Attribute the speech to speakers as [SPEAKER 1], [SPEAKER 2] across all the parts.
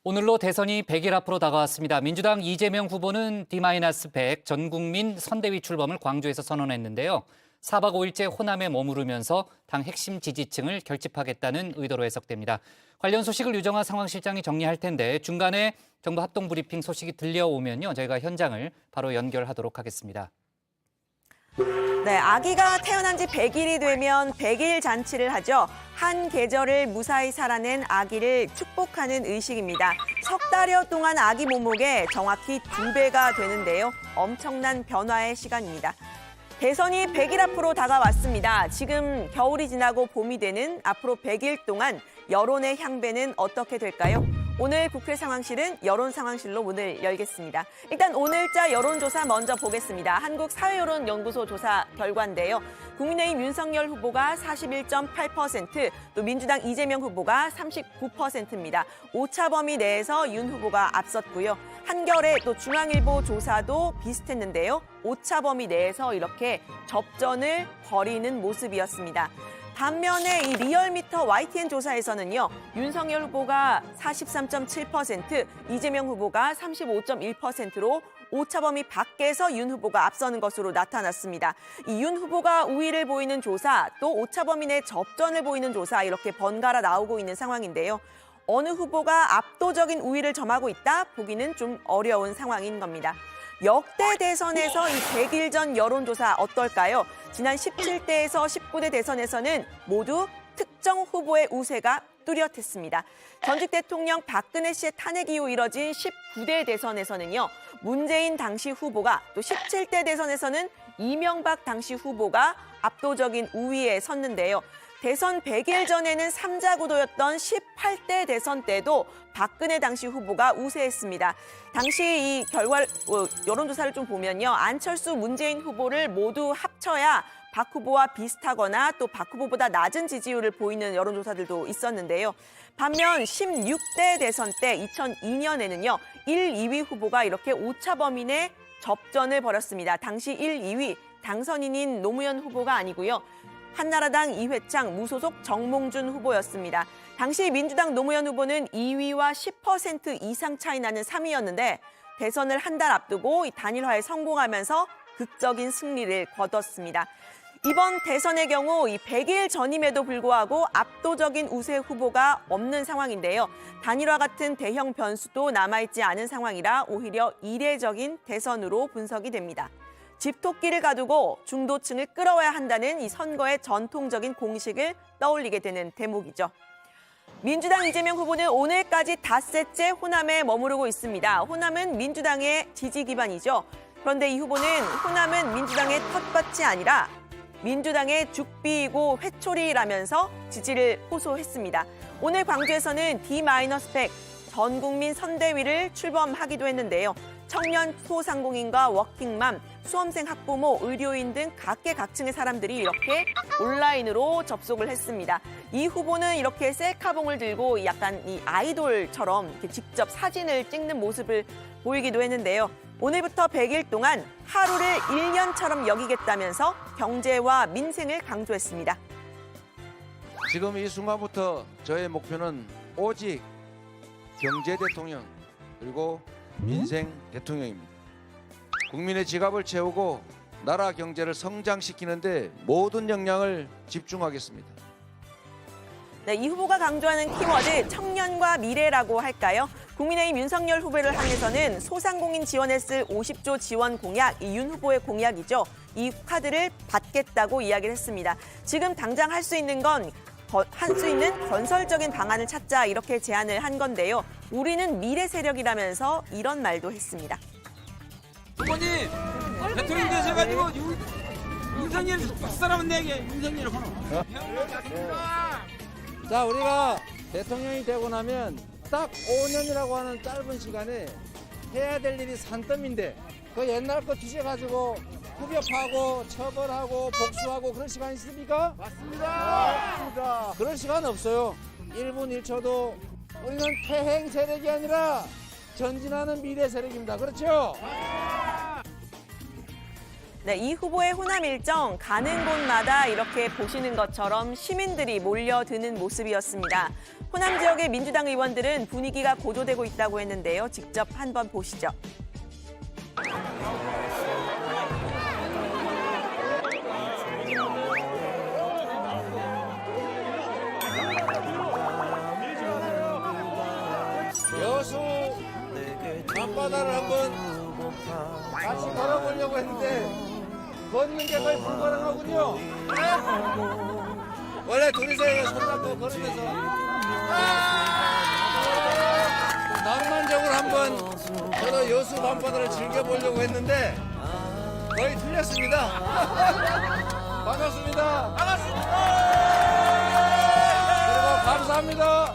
[SPEAKER 1] 오늘로 대선이 100일 앞으로 다가왔습니다. 민주당 이재명 후보는 D-100 전국민 선대위 출범을 광주에서 선언했는데요. 4박 5일째 호남에 머무르면서 당 핵심 지지층을 결집하겠다는 의도로 해석됩니다. 관련 소식을 유정아 상황실장이 정리할 텐데 중간에 정부 합동브리핑 소식이 들려오면요. 저희가 현장을 바로 연결하도록 하겠습니다.
[SPEAKER 2] 네, 아기가 태어난 지 100일이 되면 100일 잔치를 하죠. 한 계절을 무사히 살아낸 아기를 축복하는 의식입니다. 석 달여 동안 아기 몸무게 정확히 2배가 되는데요. 엄청난 변화의 시간입니다. 대선이 100일 앞으로 다가왔습니다. 지금 겨울이 지나고 봄이 되는 앞으로 100일 동안 여론의 향배는 어떻게 될까요? 오늘 국회 상황실은 여론 상황실로 문을 열겠습니다. 일단 오늘자 여론조사 먼저 보겠습니다. 한국사회여론연구소 조사 결과인데요. 국민의힘 윤석열 후보가 41.8%, 또 민주당 이재명 후보가 39%입니다. 오차 범위 내에서 윤 후보가 앞섰고요. 한겨레 또 중앙일보 조사도 비슷했는데요. 오차 범위 내에서 이렇게 접전을 벌이는 모습이었습니다. 반면에 이 리얼미터 YTN 조사에서는요. 윤석열 후보가 43.7%, 이재명 후보가 35.1%로 오차 범위 밖에서 윤 후보가 앞서는 것으로 나타났습니다. 이 윤 후보가 우위를 보이는 조사, 또 오차 범위 내 접전을 보이는 조사 이렇게 번갈아 나오고 있는 상황인데요. 어느 후보가 압도적인 우위를 점하고 있다 보기는 좀 어려운 상황인 겁니다. 역대 대선에서 이 100일 전 여론조사 어떨까요? 지난 17대에서 19대 대선에서는 모두 특정 후보의 우세가 뚜렷했습니다. 전직 대통령 박근혜 씨의 탄핵 이후 이뤄진 19대 대선에서는요. 문재인 당시 후보가, 또 17대 대선에서는 이명박 당시 후보가 압도적인 우위에 섰는데요. 대선 100일 전에는 3자 구도였던 18대 대선 때도 박근혜 당시 후보가 우세했습니다. 당시 이 여론조사를 좀 보면요. 안철수, 문재인 후보를 모두 합쳐야 박 후보와 비슷하거나 또 박 후보보다 낮은 지지율을 보이는 여론조사들도 있었는데요. 반면 16대 대선 때 2002년에는요. 1, 2위 후보가 이렇게 오차 범위 내 접전을 벌였습니다. 당시 1, 2위 당선인인 노무현 후보가 아니고요. 한나라당 이회창, 무소속 정몽준 후보였습니다. 당시 민주당 노무현 후보는 2위와 10% 이상 차이 나는 3위였는데 대선을 한 달 앞두고 단일화에 성공하면서 극적인 승리를 거뒀습니다. 이번 대선의 경우 이 100일 전임에도 불구하고 압도적인 우세 후보가 없는 상황인데요. 단일화 같은 대형 변수도 남아있지 않은 상황이라 오히려 이례적인 대선으로 분석이 됩니다. 집토끼를 가두고 중도층을 끌어와야 한다는 이 선거의 전통적인 공식을 떠올리게 되는 대목이죠. 민주당 이재명 후보는 오늘까지 닷새째 호남에 머무르고 있습니다. 호남은 민주당의 지지 기반이죠. 그런데 이 후보는 호남은 민주당의 텃밭이 아니라 민주당의 죽비이고 회초리라면서 지지를 호소했습니다. 오늘 광주에서는 D-100 전국민 선대위를 출범하기도 했는데요. 청년 소상공인과 워킹맘, 수험생 학부모, 의료인 등 각계각층의 사람들이 이렇게 온라인으로 접속을 했습니다. 이 후보는 이렇게 셀카봉을 들고 약간 이 아이돌처럼 이렇게 직접 사진을 찍는 모습을 보이기도 했는데요. 오늘부터 100일 동안 하루를 1년처럼 여기겠다면서 경제와 민생을 강조했습니다.
[SPEAKER 3] 지금 이 순간부터 저의 목표는 오직 경제 대통령 그리고 민생 대통령입니다. 국민의 지갑을 채우고 나라 경제를 성장시키는 데 모든 역량을 집중하겠습니다.
[SPEAKER 2] 네, 이 후보가 강조하는 키워드 청년과 미래라고 할까요? 국민의힘 윤석열 후보를 향해서는 소상공인 지원에 쓸 50조 지원 공약, 이 윤 후보의 공약이죠. 이 카드를 받겠다고 이야기를 했습니다. 지금 당장 할 수 있는 건 할 수 있는 건설적인 방안을 찾자 이렇게 제안을 한 건데요. 우리는 미래 세력이라면서 이런 말도 했습니다.
[SPEAKER 4] 어머니 대통령 되셔가지고 윤석열 박사람은 내게 윤석열 하나.
[SPEAKER 5] 자, 우리가 대통령이 되고 나면 딱 5년이라고 하는 짧은 시간에 해야 될 일이 산더미인데 그 옛날 거 뒤져가지고 후벼파고 처벌하고 복수하고 그런 시간 있습니까? 맞습니다. 그런 시간 없어요. 1분 1초도 우리는 퇴행 세력이 아니라 전진하는 미래 세력입니다. 그렇죠?
[SPEAKER 2] 네, 이 후보의 호남 일정 가는 곳마다 이렇게 보시는 것처럼 시민들이 몰려드는 모습이었습니다. 호남 지역의 민주당 의원들은 분위기가 고조되고 있다고 했는데요. 직접 한번 보시죠.
[SPEAKER 5] 여수 밤바다를 한번 같이 걸어보려고 했는데 걷는 게 거의 불가능하군요. 원래 둘이서 손 잡고 걸으면서 낭만적으로 한번 저도 여수 밤바다를 즐겨보려고 했는데 거의 틀렸습니다. 반갑습니다. 그리고 감사합니다.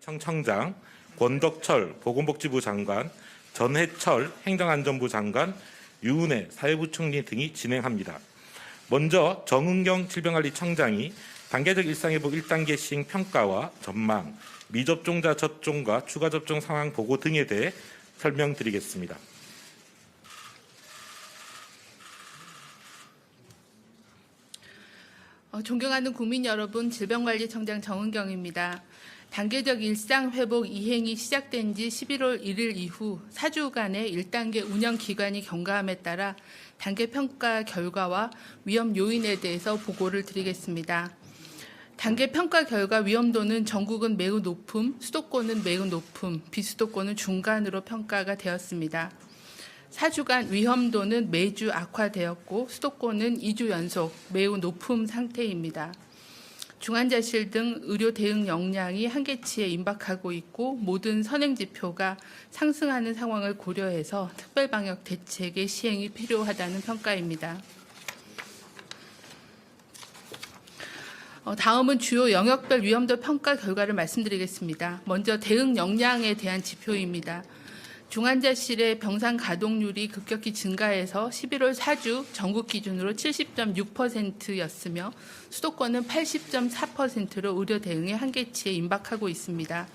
[SPEAKER 6] 청청장, 권덕철 보건복지부 장관, 전해철 행정안전부 장관, 유은혜 사회부총리 등이 진행합니다. 먼저 정은경 질병관리청장이 단계적 일상회복 1단계 시행 평가와 전망, 미접종자 접종과 추가 접종 상황 보고 등에 대해 설명드리겠습니다.
[SPEAKER 7] 존경하는 국민 여러분, 질병관리청장 정은경입니다. 단계적 일상회복 이행이 시작된 지 11월 1일 이후 4주간의 1단계 운영 기간이 경과함에 따라 단계 평가 결과와 위험 요인에 대해서 보고를 드리겠습니다. 단계 평가 결과 위험도는 전국은 매우 높음, 수도권은 매우 높음, 비수도권은 중간으로 평가가 되었습니다. 4주간 위험도는 매주 악화되었고 수도권은 2주 연속 매우 높음 상태입니다. 중환자실 등 의료 대응 역량이 한계치에 임박하고 있고 모든 선행지표가 상승하는 상황을 고려해서 특별방역 대책의 시행이 필요하다는 평가입니다. 다음은 주요 영역별 위험도 평가 결과를 말씀드리겠습니다. 먼저 대응 역량에 대한 지표입니다. 중환자실의 병상 가동률이 급격히 증가해서 11월 4주 전국 기준으로 70.6%였으며 수도권은 80.4%로 의료 대응의 한계치에 임박하고 있습니다.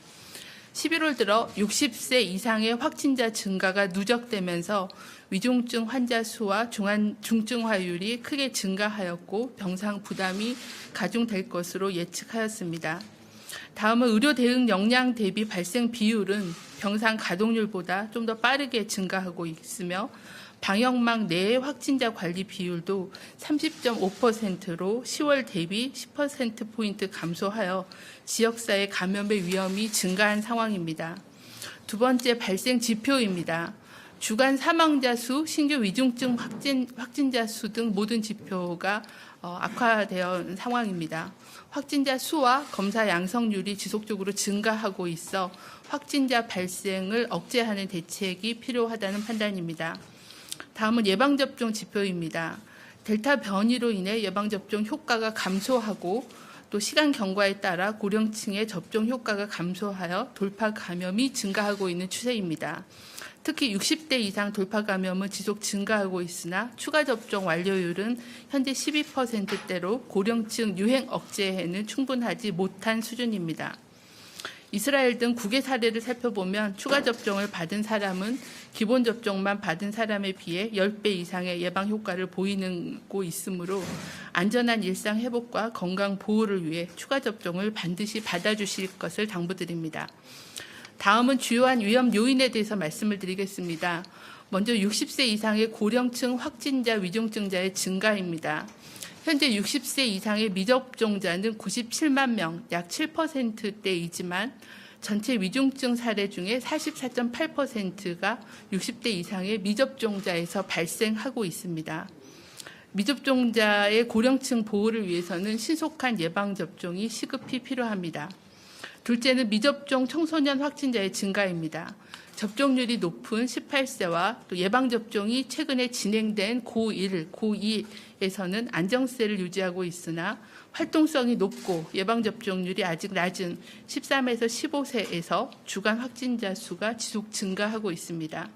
[SPEAKER 7] 11월 들어 60세 이상의 확진자 증가가 누적되면서 위중증 환자 수와 중증화율이 크게 증가하였고 병상 부담이 가중될 것으로 예측하였습니다. 다음은 의료 대응 역량 대비 발생 비율은 병상 가동률보다 좀 더 빠르게 증가하고 있으며 방역망 내의 확진자 관리 비율도 30.5%로 10월 대비 10%포인트 감소하여 지역사회 감염의 위험이 증가한 상황입니다. 두 번째 발생 지표입니다. 주간 사망자 수, 신규 위중증 확진자 수 등 모든 지표가 악화되어 상황입니다. 확진자 수와 검사 양성률이 지속적으로 증가하고 있어 확진자 발생을 억제하는 대책이 필요하다는 판단입니다. 다음은 예방접종 지표입니다. 델타 변이로 인해 예방접종 효과가 감소하고 또 시간 경과에 따라 고령층의 접종 효과가 감소하여 돌파 감염이 증가하고 있는 추세입니다. 특히 60대 이상 돌파 감염은 지속 증가하고 있으나 추가 접종 완료율은 현재 12%대로 고령층 유행 억제에는 충분하지 못한 수준입니다. 이스라엘 등 국외 사례를 살펴보면 추가 접종을 받은 사람은 기본 접종만 받은 사람에 비해 10배 이상의 예방 효과를 보이고 있으므로 안전한 일상 회복과 건강 보호를 위해 추가 접종을 반드시 받아주실 것을 당부드립니다. 다음은 주요한 위험 요인에 대해서 말씀을 드리겠습니다. 먼저 60세 이상의 고령층 확진자 위중증자의 증가입니다. 현재 60세 이상의 미접종자는 97만 명, 약 7%대이지만 전체 위중증 사례 중에 44.8%가 60대 이상의 미접종자에서 발생하고 있습니다. 미접종자의 고령층 보호를 위해서는 신속한 예방접종이 시급히 필요합니다. 둘째는 미접종 청소년 확진자의 증가입니다. 접종률이 높은 18세와 또 예방접종이 최근에 진행된 고1, 고2에서는 안정세를 유지하고 있으나 활동성이 높고 예방접종률이 아직 낮은 13에서 15세에서 주간 확진자 수가 지속 증가하고 있습니다.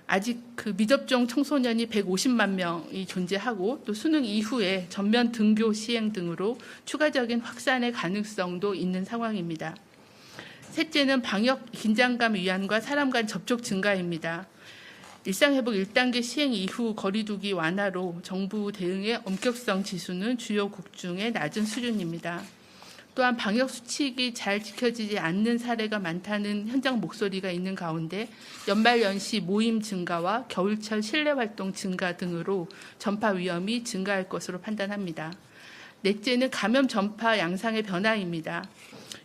[SPEAKER 7] 아직 미접종 청소년이 150만 명이 존재하고 또 수능 이후에 전면 등교 시행 등으로 추가적인 확산의 가능성도 있는 상황입니다. 셋째는 방역 긴장감 위안과 사람 간 접촉 증가입니다. 일상회복 1단계 시행 이후 거리두기 완화로 정부 대응의 엄격성 지수는 주요국 중에 낮은 수준입니다. 또한 방역 수칙이 잘 지켜지지 않는 사례가 많다는 현장 목소리가 있는 가운데 연말 연시 모임 증가와 겨울철 실내 활동 증가 등으로 전파 위험이 증가할 것으로 판단합니다. 넷째는 감염 전파 양상의 변화입니다.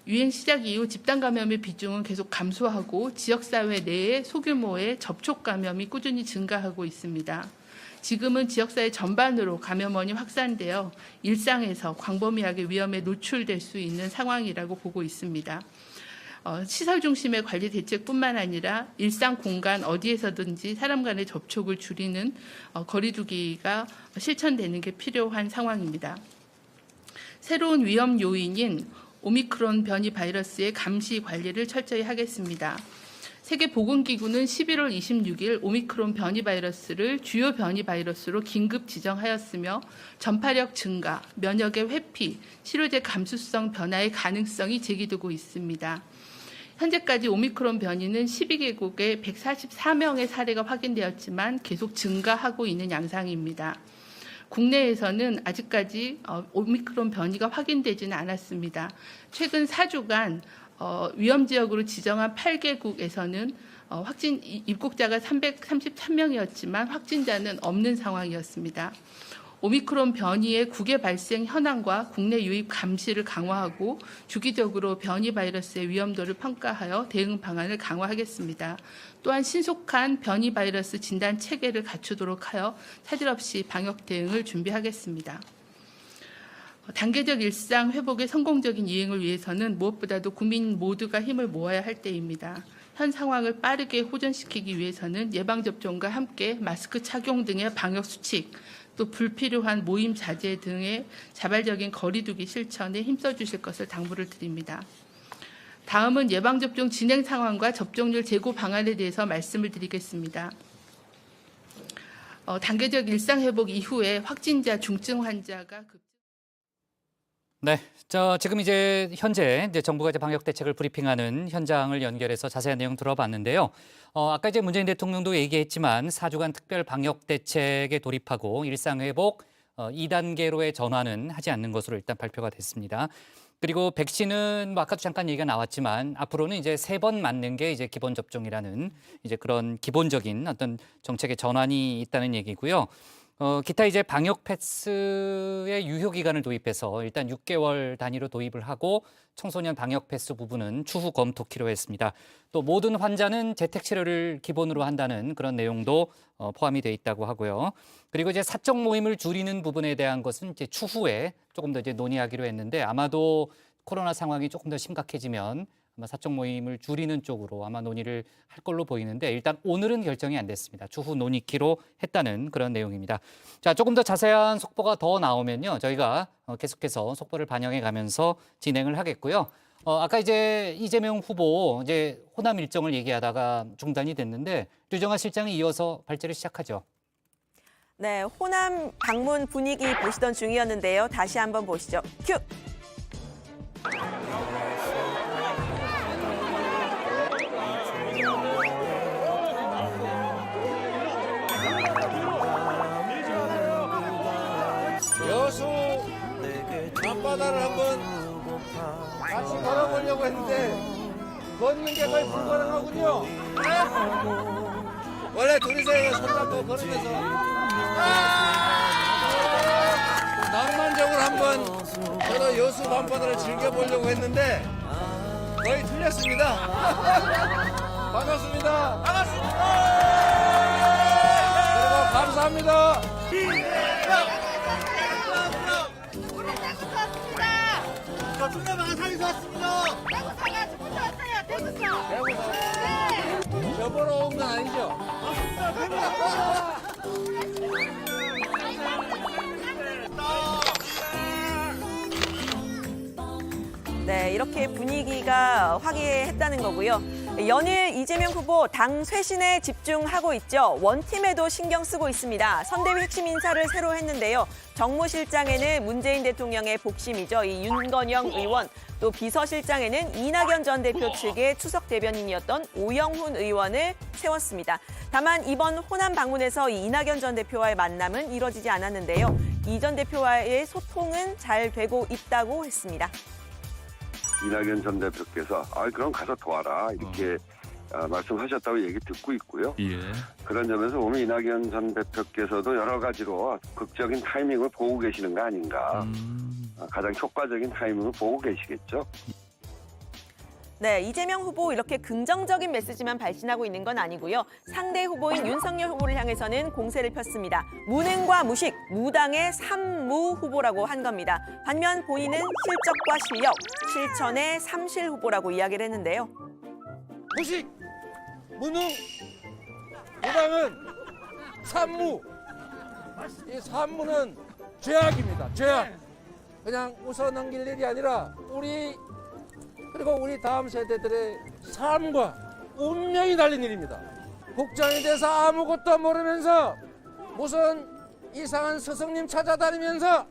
[SPEAKER 7] 유행 시작 이후 집단 감염의 비중은 계속 감소하고 지역사회 내에 소규모의 접촉 감염이 꾸준히 증가하고 있습니다. 지금은 지역사회 전반으로 감염원이 확산되어 일상에서 광범위하게 위험에 노출될 수 있는 상황이라고 보고 있습니다. 시설 중심의 관리 대책뿐만 아니라 일상 공간 어디에서든지 사람 간의 접촉을 줄이는 거리두기가 실천되는 게 필요한 상황입니다. 새로운 위험 요인인 오미크론 변이 바이러스의 감시 관리를 철저히 하겠습니다. 세계보건기구는 11월 26일 오미크론 변이 바이러스를 주요 변이 바이러스로 긴급 지정하였으며 전파력 증가, 면역의 회피, 치료제 감수성 변화의 가능성이 제기되고 있습니다. 현재까지 오미크론 변이는 12개국에 144명의 사례가 확인되었지만 계속 증가하고 있는 양상입니다. 국내에서는 아직까지 오미크론 변이가 확인되지는 않았습니다. 최근 4주간 위험 지역으로 지정한 8개국에서는 확진 입국자가 333명이었지만 확진자는 없는 상황이었습니다. 오미크론 변이의 국외 발생 현황과 국내 유입 감시를 강화하고 주기적으로 변이 바이러스의 위험도를 평가하여 대응 방안을 강화하겠습니다. 또한 신속한 변이 바이러스 진단 체계를 갖추도록 하여 차질 없이 방역 대응을 준비하겠습니다. 단계적 일상 회복의 성공적인 이행을 위해서는 무엇보다도 국민 모두가 힘을 모아야 할 때입니다. 현 상황을 빠르게 호전시키기 위해서는 예방접종과 함께 마스크 착용 등의 방역 수칙, 또 불필요한 모임 자제 등의 자발적인 거리두기 실천에 힘써 주실 것을 당부를 드립니다. 다음은 예방접종 진행 상황과 접종률 재고 방안에 대해서 말씀을 드리겠습니다. 단계적 일상회복 이후에 확진자, 중증 환자가
[SPEAKER 1] 네, 지금 현재 정부가 방역 대책을 브리핑하는 현장을 연결해서 자세한 내용 들어봤는데요. 아까 문재인 대통령도 얘기했지만 4주간 특별 방역 대책에 돌입하고 일상회복 2단계로의 전환은 하지 않는 것으로 일단 발표가 됐습니다. 그리고 백신은 아까도 잠깐 얘기가 나왔지만 앞으로는 3번 맞는 게 기본 접종이라는 그런 기본적인 어떤 정책의 전환이 있다는 얘기고요. 기타 방역 패스의 유효 기간을 도입해서 일단 6개월 단위로 도입을 하고 청소년 방역 패스 부분은 추후 검토키로 했습니다. 또 모든 환자는 재택 치료를 기본으로 한다는 그런 내용도 포함이 돼 있다고 하고요. 그리고 사적 모임을 줄이는 부분에 대한 것은 추후에 조금 더 논의하기로 했는데 아마도 코로나 상황이 조금 더 심각해지면 아마 사적 모임을 줄이는 쪽으로 아마 논의를 할 걸로 보이는데 일단 오늘은 결정이 안 됐습니다. 추후 논의키로 했다는 그런 내용입니다. 자, 조금 더 자세한 속보가 더 나오면요. 저희가 계속해서 속보를 반영해 가면서 진행을 하겠고요. 아까 이재명 후보 호남 일정을 얘기하다가 중단이 됐는데 류정아 실장이 이어서 발제를 시작하죠.
[SPEAKER 2] 네, 호남 방문 분위기 보시던 중이었는데요. 다시 한번 보시죠. 큐!
[SPEAKER 5] 여수 앞바다를 한번 같이 걸어보려고 했는데 걷는 게 거의 불가능하군요. 원래 둘이서 손잡고 걸으면서 낭만적으로 한번 저도 여수 밤바다를 즐겨보려고 했는데 거의 틀렸습니다. 반갑습니다. 여러분 감사합니다. 저 보러 온 건 아니죠?
[SPEAKER 2] 네, 이렇게 분위기가 화기애애했다는 거고요. 연일 이재명 후보 당 쇄신에 집중하고 있죠. 원팀에도 신경 쓰고 있습니다. 선대위 핵심 인사를 새로 했는데요. 정무실장에는 문재인 대통령의 복심이죠. 이 윤건영 의원, 또 비서실장에는 이낙연 전 대표 측의 추석 대변인이었던 오영훈 의원을 세웠습니다. 다만 이번 호남 방문에서 이 이낙연 전 대표와의 만남은 이뤄지지 않았는데요. 이 전 대표와의 소통은 잘 되고 있다고 했습니다.
[SPEAKER 8] 이낙연 전 대표께서 그럼 가서 도와라 이렇게 말씀하셨다고 얘기 듣고 있고요. 그런 점에서 보면 이낙연 전 대표께서도 여러 가지로 극적인 타이밍을 보고 계시는 거 아닌가. 가장 효과적인 타이밍을 보고 계시겠죠.
[SPEAKER 2] 네, 이재명 후보 이렇게 긍정적인 메시지만 발신하고 있는 건 아니고요. 상대 후보인 윤석열 후보를 향해서는 공세를 폈습니다. 무능과 무식, 무당의 삼무 후보라고 한 겁니다. 반면 본인은 실적과 실력, 실천의 삼실 후보라고 이야기를 했는데요.
[SPEAKER 5] 무식, 무능, 무당은 산무. 이 산무는 죄악입니다. 죄악. 그냥 웃어 넘길 일이 아니라 그리고 우리 다음 세대들의 삶과 운명이 달린 일입니다. 국정에 대해서 아무것도 모르면서 무슨 이상한 스승님 찾아다니면서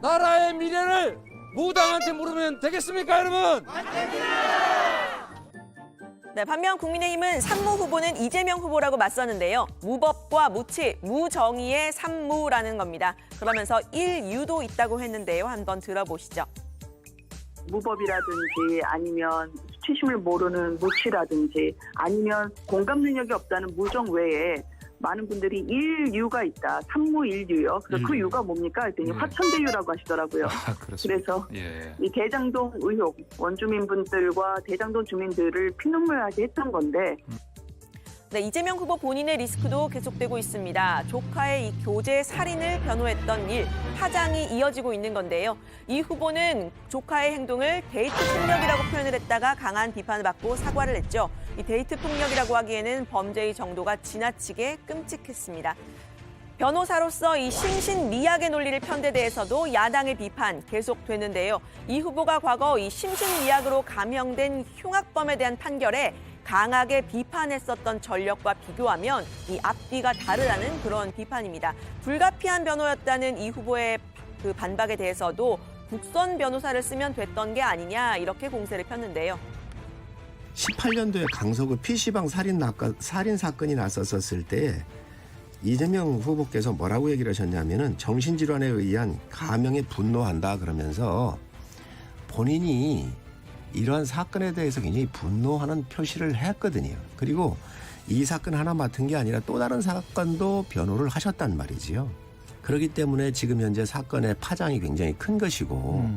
[SPEAKER 5] 나라의 미래를 무당한테 물으면 되겠습니까, 여러분?
[SPEAKER 2] 네, 반면 국민의힘은 삼무 후보는 이재명 후보라고 맞섰는데요. 무법과 무치, 무정의의 삼무라는 겁니다. 그러면서 일유도 있다고 했는데요. 한번 들어보시죠.
[SPEAKER 9] 무법이라든지 아니면 수치심을 모르는 무치라든지 아니면 공감 능력이 없다는 무정 외에 많은 분들이 일유가 있다. 삼무일유요. 그래서 그 유가 뭡니까? 했더니 화천대유라고 하시더라고요. 그래서 이 대장동 의혹, 원주민분들과 대장동 주민들을 피눈물나게 했던 건데
[SPEAKER 2] 네, 이재명 후보 본인의 리스크도 계속되고 있습니다. 조카의 이 교제 살인을 변호했던 일, 파장이 이어지고 있는 건데요. 이 후보는 조카의 행동을 데이트 폭력이라고 표현을 했다가 강한 비판을 받고 사과를 했죠. 이 데이트 폭력이라고 하기에는 범죄의 정도가 지나치게 끔찍했습니다. 변호사로서 이 심신미약의 논리를 편 데 대해서도 야당의 비판 계속되는데요. 이 후보가 과거 이 심신미약으로 감형된 흉악범에 대한 판결에 강하게 비판했었던 전력과 비교하면 이 앞뒤가 다르다는 그런 비판입니다. 불가피한 변호였다는 이 후보의 그 반박에 대해서도 국선 변호사를 쓰면 됐던 게 아니냐 이렇게 공세를 폈는데요.
[SPEAKER 10] 18년도에 강서구 PC방 살인 사건이 났었을 때 이재명 후보께서 뭐라고 얘기를 하셨냐면은 정신질환에 의한 감형에 분노한다 그러면서 본인이 이러한 사건에 대해서 굉장히 분노하는 표시를 했거든요. 그리고 이 사건 하나 맡은 게 아니라 또 다른 사건도 변호를 하셨단 말이지요. 그렇기 때문에 지금 현재 사건의 파장이 굉장히 큰 것이고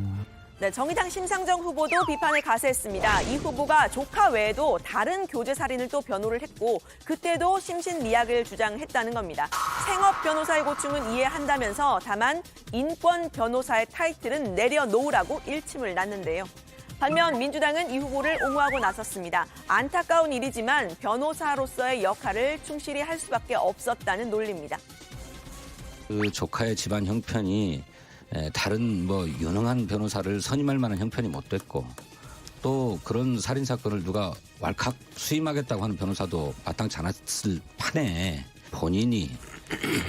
[SPEAKER 2] 네, 정의당 심상정 후보도 비판을 가세했습니다. 이 후보가 조카 외에도 다른 교제 살인을 또 변호를 했고 그때도 심신미약을 주장했다는 겁니다. 생업 변호사의 고충은 이해한다면서 다만 인권 변호사의 타이틀은 내려놓으라고 일침을 놨는데요. 반면 민주당은 이 후보를 옹호하고 나섰습니다. 안타까운 일이지만 변호사로서의 역할을 충실히 할 수밖에 없었다는 논리입니다.
[SPEAKER 11] 그 조카의 집안 형편이 다른 유능한 변호사를 선임할 만한 형편이 못 됐고 또 그런 살인 사건을 누가 왈칵 수임하겠다고 하는 변호사도 마땅치 않았을 판에 본인이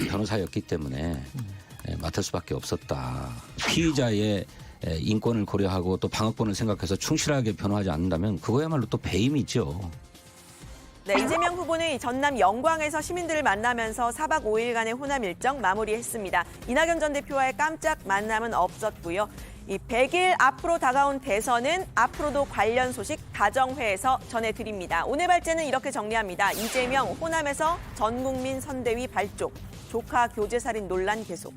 [SPEAKER 11] 변호사였기 때문에 맡을 수밖에 없었다. 피의자의 인권을 고려하고 또 방어권을 생각해서 충실하게 변호하지 않는다면 그거야말로 또 배임이죠.
[SPEAKER 2] 네, 이재명 후보는 전남 영광에서 시민들을 만나면서 4박 5일간의 호남 일정 마무리했습니다. 이낙연 전 대표와의 깜짝 만남은 없었고요. 이 100일 앞으로 다가온 대선은 앞으로도 관련 소식 다정회에서 전해드립니다. 오늘 발제는 이렇게 정리합니다. 이재명 호남에서 전국민 선대위 발족, 조카 교제살인 논란 계속.